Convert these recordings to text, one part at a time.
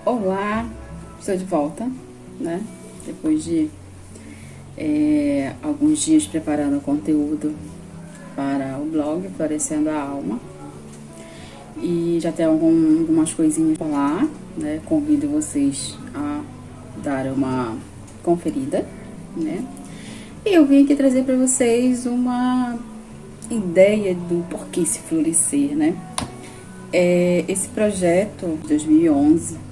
Olá, estou de volta, né? Depois de alguns dias preparando conteúdo para o blog Florescendo a Alma. E já tem algumas coisinhas por lá, né? Convido vocês a dar uma conferida, né? E eu vim aqui trazer para vocês uma ideia do porquê se florescer, né? Esse projeto de 2011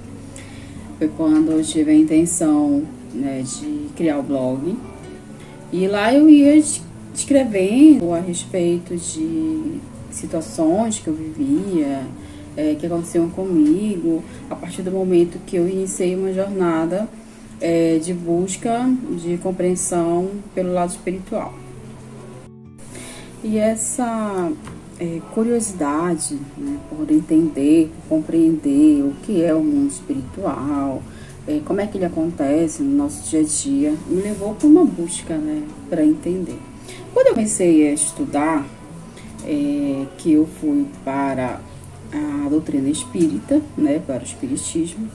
foi quando eu tive a intenção, né, de criar o blog. E lá eu ia escrevendo a respeito de situações que eu vivia, que aconteciam comigo, a partir do momento que eu iniciei uma jornada de busca de compreensão pelo lado espiritual. E essa curiosidade, né, por entender, por compreender o que é o mundo espiritual, como é que ele acontece no nosso dia a dia, me levou para uma busca, né, para entender. Quando eu comecei a estudar, que eu fui para a doutrina espírita, né, para o espiritismo,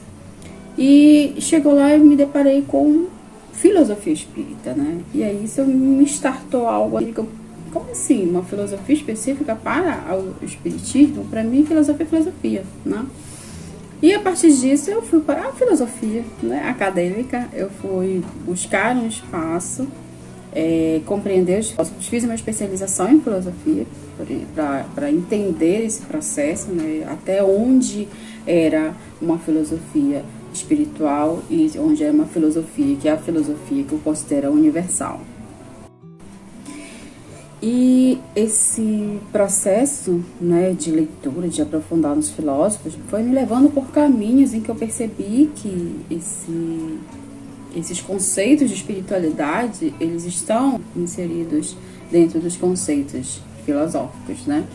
e chegou lá e me deparei com filosofia espírita, né, e aí isso me startou algo que eu, como assim, uma filosofia específica para o espiritismo? Para mim, filosofia é filosofia, né? E a partir disso eu fui para a filosofia, né, acadêmica, eu fui buscar um espaço, compreender os filósofos, fiz uma especialização em filosofia para entender esse processo, né, até onde era uma filosofia espiritual e onde é uma filosofia, que é a filosofia que eu considero universal. E esse processo, né, de leitura, de aprofundar nos filósofos, foi me levando por caminhos em que eu percebi que esses conceitos de espiritualidade, eles estão inseridos dentro dos conceitos filosóficos, né?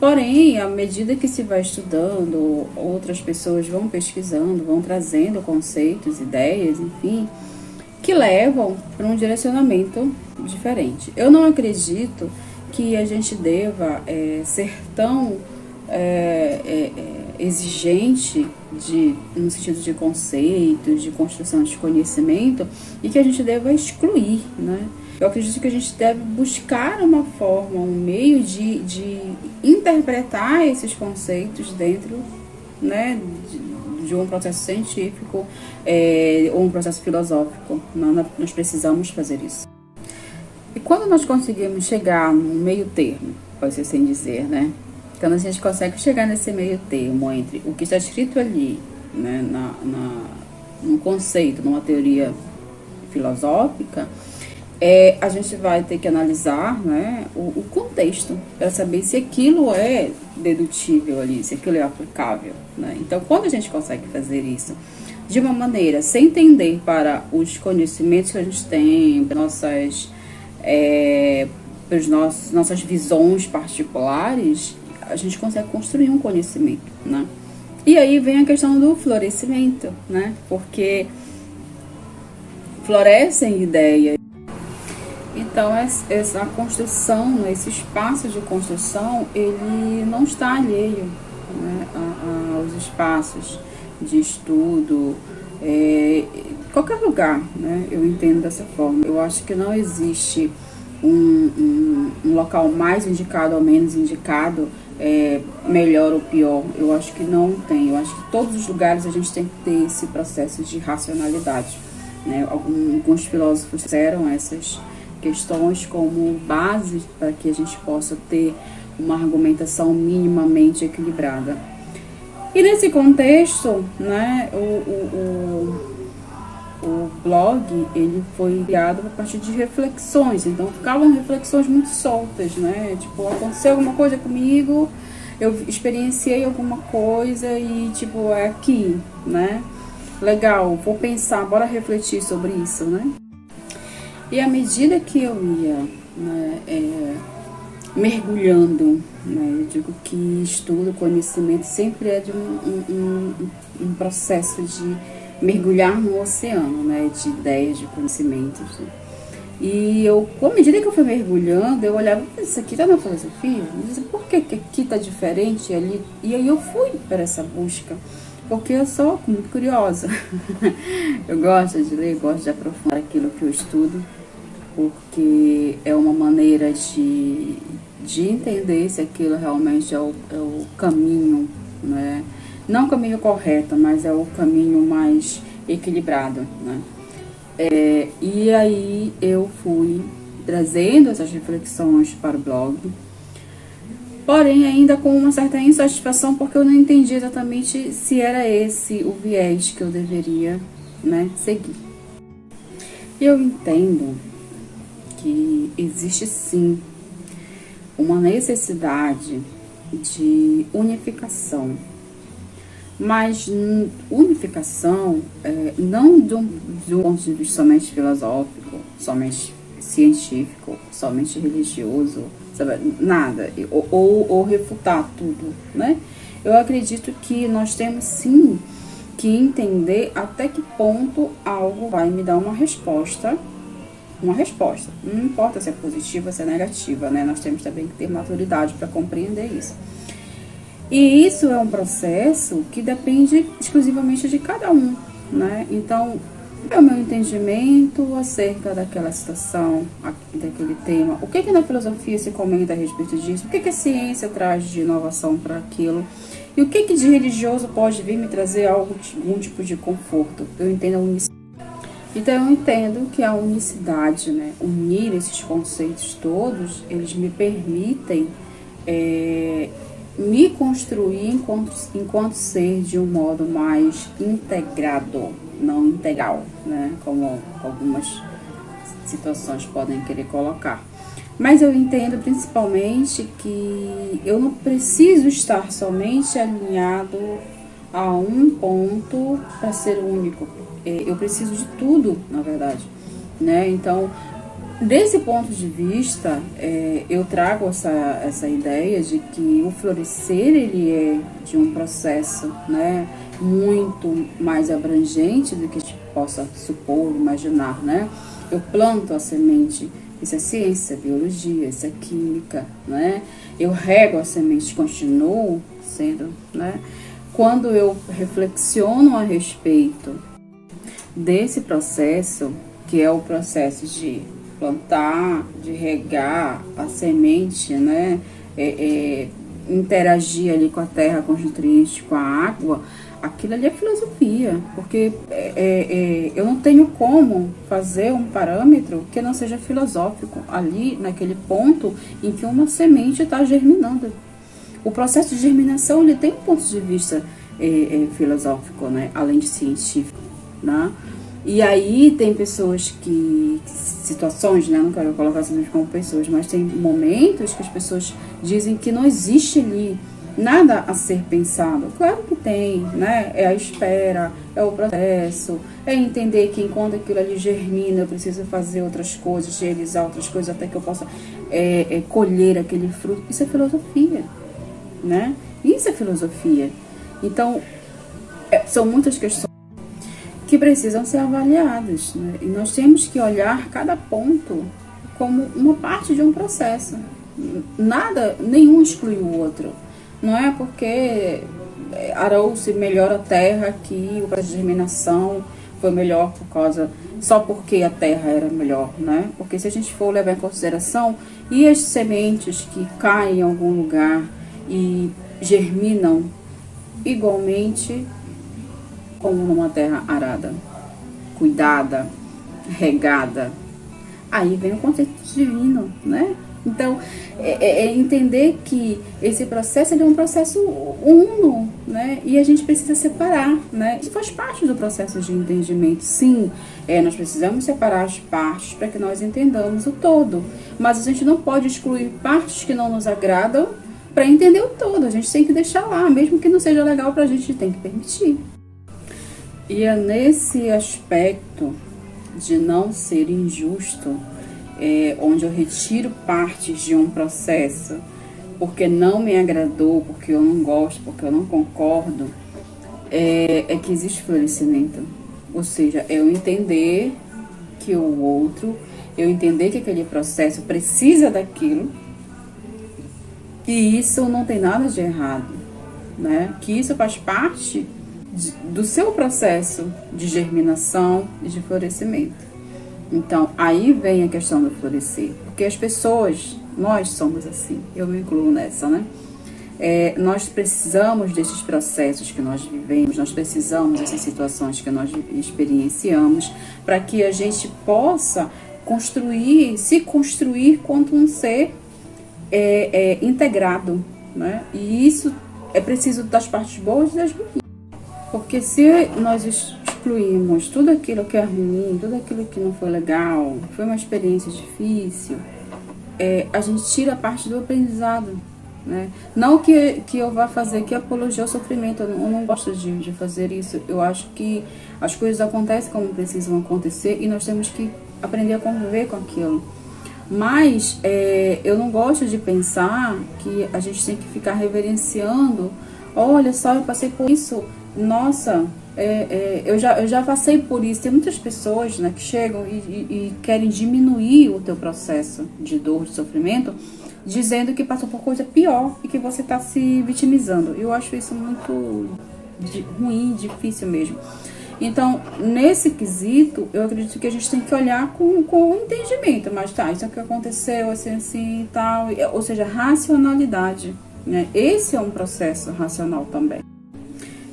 Porém, à medida que se vai estudando, outras pessoas vão pesquisando, vão trazendo conceitos, ideias, enfim, que levam para um direcionamento diferente. Eu não acredito que a gente deva ser tão exigente no sentido de conceitos, de construção de conhecimento, e que a gente deva excluir, né? Eu acredito que a gente deve buscar uma forma, um meio de interpretar esses conceitos dentro, né, de um processo científico ou um processo filosófico. Nós precisamos fazer isso. E quando nós conseguimos chegar no meio termo, pode ser assim dizer, né? Quando a gente consegue chegar nesse meio termo entre o que está escrito ali, né, num conceito, numa teoria filosófica, a gente vai ter que analisar, né, o contexto para saber se aquilo é dedutível ali, se aquilo é aplicável, né? Então, quando a gente consegue fazer isso de uma maneira sem entender para os conhecimentos que a gente tem, para nossas visões particulares, a gente consegue construir um conhecimento, né? E aí vem a questão do florescimento, né? Porque florescem ideias. Então, essa construção, esse espaço de construção, ele não está alheio, né, aos espaços de estudo, qualquer lugar, né, eu entendo dessa forma. Eu acho que não existe um local mais indicado ou menos indicado, melhor ou pior. Eu acho que não tem. Eu acho que todos os lugares a gente tem que ter esse processo de racionalidade, né? Alguns filósofos fizeram essas questões como base para que a gente possa ter uma argumentação minimamente equilibrada. E nesse contexto, né, o blog, ele foi criado a partir de reflexões, então ficavam reflexões muito soltas, né, tipo, aconteceu alguma coisa comigo, eu experienciei alguma coisa e, tipo, é aqui, né, legal, vou pensar, bora refletir sobre isso, né. E à medida que eu ia, né, mergulhando, né, eu digo que estudo, conhecimento sempre é de um processo de mergulhar no oceano, né, de ideias, de conhecimentos. Né? E à medida que eu fui mergulhando, eu olhava, isso aqui tá na filosofia? Por que aqui tá diferente ali? E aí eu fui para essa busca. porque eu sou muito curiosa. Eu gosto de ler, gosto de aprofundar aquilo que eu estudo, porque é uma maneira de entender se aquilo realmente é o caminho, né? Não o caminho correto, mas é o caminho mais equilibrado, né? E aí eu fui trazendo essas reflexões para o blog, porém ainda com uma certa insatisfação, porque eu não entendi exatamente se era esse o viés que eu deveria, né, seguir. Eu entendo que existe sim uma necessidade de unificação, mas unificação não de um ponto de vista somente filosófico, somente científico, somente religioso, sabe? Nada, ou refutar tudo, né? Eu acredito que nós temos sim que entender até que ponto algo vai me dar uma resposta. Não importa se é positiva ou se é negativa, né? Nós temos também que ter maturidade para compreender isso. E isso é um processo que depende exclusivamente de cada um, né? Então, é o meu entendimento acerca daquela situação, daquele tema. O que na filosofia se comenta a respeito disso? O que a ciência traz de inovação para aquilo? E o que de religioso pode vir me trazer algum tipo de conforto? Eu entendo a unicidade. Então, eu entendo que a unicidade, né, unir esses conceitos todos, eles me permitem me construir enquanto ser de um modo mais integrado, não integral, né, como algumas situações podem querer colocar. Mas eu entendo principalmente que eu não preciso estar somente alinhado a um ponto para ser único. Eu preciso de tudo, na verdade, né? Então, desse ponto de vista, eu trago essa ideia de que o florescer, ele é de um processo, né, muito mais abrangente do que a gente possa supor, imaginar, né? Eu planto a semente, isso é ciência, biologia, isso é química, né? Eu rego a semente, continuo sendo, né? Quando eu reflexiono a respeito desse processo, que é o processo de plantar, de regar a semente, né? Interagir ali com a terra, com os nutrientes, com a água, aquilo ali é filosofia, porque eu não tenho como fazer um parâmetro que não seja filosófico ali naquele ponto em que uma semente está germinando. O processo de germinação, ele tem um ponto de vista filosófico, né? Além de científico, né? E aí tem pessoas situações, né? Não quero colocar simplesmente como pessoas, mas tem momentos que as pessoas dizem que não existe ali nada a ser pensado. Claro que tem, né? É a espera, é o processo, é entender que enquanto aquilo ali germina, eu preciso fazer outras coisas, realizar outras coisas até que eu possa colher aquele fruto. Isso é filosofia, né? Isso é filosofia. Então, são muitas questões que precisam ser avaliadas, né? E nós temos que olhar cada ponto como uma parte de um processo. Nenhum exclui o outro. Não é porque arou-se melhor a terra que o processo de germinação foi melhor só porque a terra era melhor, né? Porque se a gente for levar em consideração, e as sementes que caem em algum lugar e germinam igualmente como numa terra arada, cuidada, regada, aí vem o conceito divino, né? Então, entender que esse processo é um processo uno, né? E a gente precisa separar, né? Isso faz parte do processo de entendimento. Sim, nós precisamos separar as partes para que nós entendamos o todo. Mas a gente não pode excluir partes que não nos agradam para entender o todo. A gente tem que deixar lá, mesmo que não seja legal para a gente tem que permitir. E é nesse aspecto de não ser injusto, onde eu retiro partes de um processo porque não me agradou, porque eu não gosto, porque eu não concordo, que existe florescimento. Ou seja, eu entender que o outro, eu entender que aquele processo precisa daquilo, e isso não tem nada de errado, né? Que isso faz parte do seu processo de germinação e de florescimento. Então, aí vem a questão do florescer. Porque as pessoas, nós somos assim, eu me incluo nessa, né? Nós precisamos desses processos que nós vivemos, nós precisamos dessas situações que nós experienciamos, para que a gente possa se construir quanto um ser integrado, né? E isso é preciso das partes boas e das ruins. Porque se nós excluímos tudo aquilo que é ruim, tudo aquilo que não foi legal, foi uma experiência difícil, a gente tira a parte do aprendizado, né? Não que eu vá fazer que apologia ao sofrimento, eu não gosto de fazer isso. Eu acho que as coisas acontecem como precisam acontecer e nós temos que aprender a conviver com aquilo. Mas eu não gosto de pensar que a gente tem que ficar reverenciando. Olha só, eu passei por isso. Nossa, eu já passei por isso. Tem muitas pessoas, né, que chegam e querem diminuir o teu processo de dor, de sofrimento, dizendo que passou por coisa pior e que você está se vitimizando. Eu acho isso muito ruim, difícil mesmo. Então, nesse quesito, eu acredito que a gente tem que olhar com entendimento. Mas tá, isso é o que aconteceu, assim e tal. Ou seja, racionalidade, né? Esse é um processo racional também.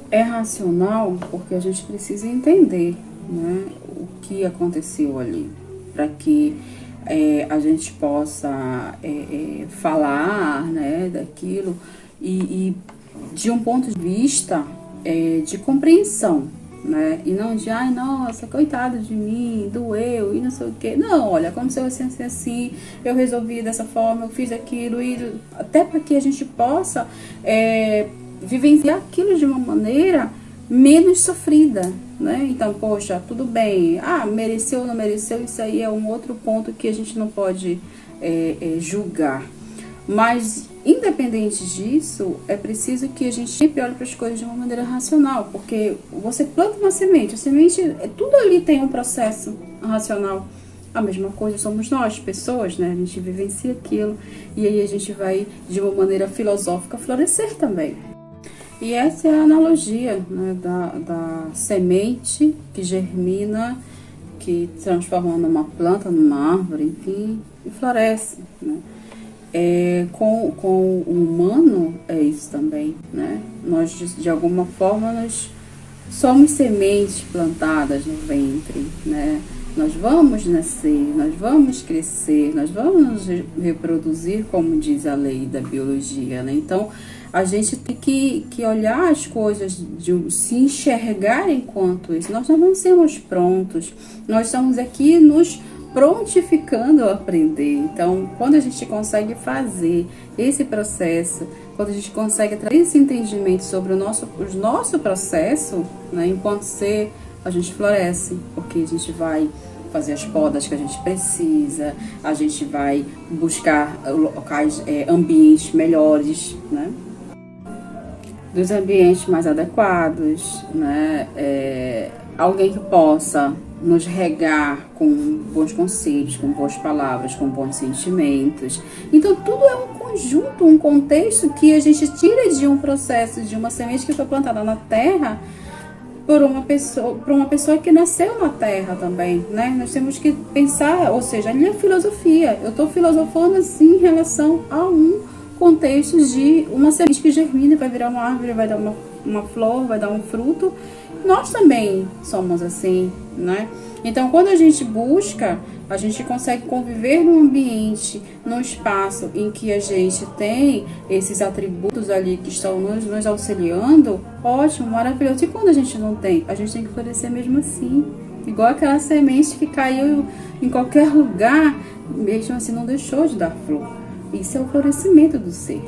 É racional porque a gente precisa entender, né, o que aconteceu ali, para que a gente possa falar, né, daquilo e de um ponto de vista de compreensão, né, e não de, ai, nossa, coitado de mim, doeu e não sei o que. Não, olha, aconteceu assim, eu resolvi dessa forma, eu fiz aquilo, e até para que a gente possa vivenciar aquilo de uma maneira menos sofrida, né? Então, poxa, tudo bem, mereceu ou não mereceu, isso aí é um outro ponto que a gente não pode julgar. Mas, independente disso, é preciso que a gente sempre olhe para as coisas de uma maneira racional, porque você planta uma semente, a semente, tudo ali tem um processo racional. A mesma coisa somos nós, pessoas, né? A gente vivencia aquilo e aí a gente vai, de uma maneira filosófica, florescer também. E essa é a analogia, né, da semente que germina, que transforma numa planta, numa árvore, enfim, e floresce, né? Com o humano é isso também, né? Nós, de alguma forma, nós somos sementes plantadas no ventre, né? Nós vamos nascer, nós vamos crescer, nós vamos nos reproduzir, como diz a lei da biologia, né? Então, a gente tem que olhar as coisas, se enxergar enquanto isso. Nós não somos prontos, nós estamos aqui nos prontificando a aprender. Então, quando a gente consegue fazer esse processo, quando a gente consegue trazer esse entendimento sobre o nosso processo, né, enquanto ser, a gente floresce, porque a gente vai fazer as podas que a gente precisa, a gente vai buscar locais, ambientes melhores, né? Dos ambientes mais adequados, né? Alguém que possa nos regar com bons conselhos, com boas palavras, com bons sentimentos. Então, tudo é um conjunto, um contexto que a gente tira de um processo, de uma semente que foi plantada na terra por uma pessoa que nasceu na terra também, né? Nós temos que pensar, ou seja, ali é filosofia. Eu estou filosofando assim em relação a um contexto de uma semente que germina, vai virar uma árvore, vai dar uma flor, vai dar um fruto. Nós também somos assim, né? Então, quando a gente busca, a gente consegue conviver num ambiente, num espaço em que a gente tem esses atributos ali que estão nos auxiliando, ótimo, maravilhoso. E quando a gente não tem, a gente tem que florescer mesmo assim. Igual aquela semente que caiu em qualquer lugar, mesmo assim não deixou de dar flor. Isso é o florescimento do ser.